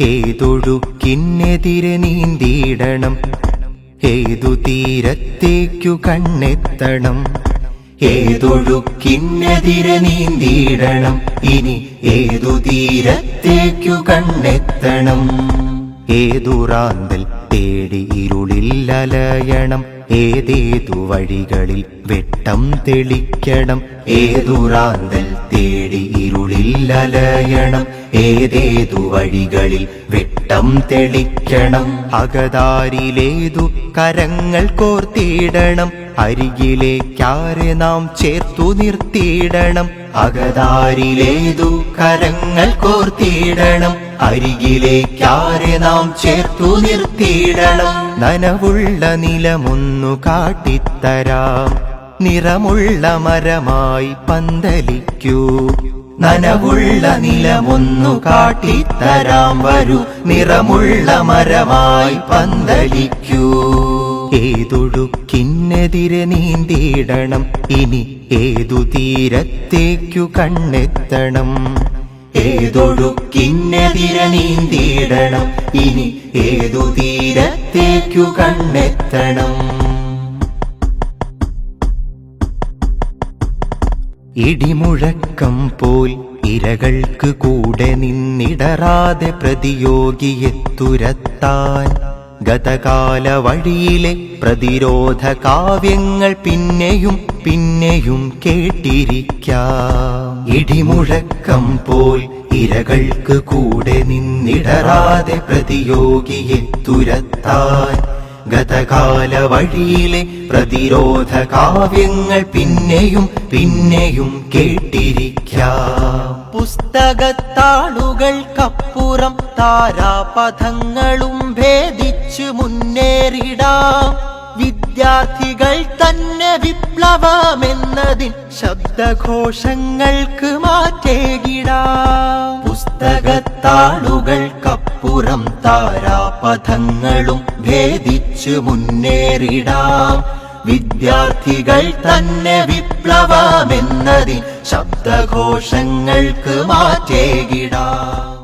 ഏതൊഴുക്കിനെതിരെ നീന്തിയിടണം, ഏതു തീരത്തേക്കു കണ്ണെത്തണം. ഏതൊഴുക്കിനെതിരെ നീന്തിയിടണം, ഇനി ഏതു തീരത്തേക്കു കണ്ണെത്തണം. ഏതുറാന്തൽ തേടി ഇരുളിൽ അലയണം, ഏതേതു വഴികളിൽ വെട്ടം തെളിക്കണം. ഏതുറാന്തൽ തേടി ഇരുളിൽ അലയണം, ഏതേതു വഴികളിൽ വെട്ടം തെളിക്കണം. അകതാരിലേതു കരങ്ങൾ കോർത്തിടണം, അരികിലേക്കാരെ നാം ചേർത്തു നിർത്തിയിടണം. അകതാരിലേതു കരങ്ങൾ കോർത്തിടണം, അരികിലേക്കാരെ നാം ചേർത്തു നിർത്തിയിടണം. നനവുള്ള നിലമൊന്നു കാട്ടിത്തരാം, നിറമുള്ള മരമായി പന്തലിക്കൂ. നനവുള്ള നിലമൊന്നു കാട്ടിത്തരാം, വരൂ നിറമുള്ള മരമായി പന്തലിക്കൂ. ഏതൊഴുക്കിനെതിരെ നീന്തിയിടണം, ഇനി ഏതു തീരത്തേക്കു കണ്ണെത്തണം. ഏതൊഴുക്കിനെതിരെ നീന്തിയിടണം, ഇനി ഏതു തീരത്തേക്കു കണ്ണെത്തണം. ഇടിമുഴക്കം പോൽ ഇരകൾക്ക് കൂടെ നിന്നിടറാതെ പ്രതിയോഗിയെ തുരത്താൻ ഗതകാല വഴിയിലെ പ്രതിരോധ കാവ്യങ്ങൾ പിന്നെയും പിന്നെയും കേട്ടിരിക്കാം. ഇടിമുഴക്കം പോൽ ഇരകൾക്ക് കൂടെ നിന്നിടറാതെ പ്രതിയോഗിയെ തുരത്താൻ ഗതകാല വഴിയിലെ പ്രതിരോധ കാവ്യങ്ങൾ പിന്നെയും പിന്നെയും കേട്ടിരിക്കാം. പുസ്തകത്താളുകൾക്കപ്പുറം താരാപഥങ്ങളും ഭേദിച്ചു മുന്നേറിടാം. വിദ്യാർത്ഥികൾ തന്നെ വിപ്ലവമെന്നതിൻ ശബ്ദഘോഷങ്ങൾക്ക് മാറ്റേകിടാം. പുസ്തകത്താളുകൾക്കപ്പുറം താരാപഥങ്ങളും ഭേദിച്ചു മുന്നേറിടാം. വിദ്യാർത്ഥികൾ തന്നെ വിപ്ലവമെന്നതിൻ ശബ്ദഘോഷങ്ങൾക്ക് മാറ്റേകിടാം.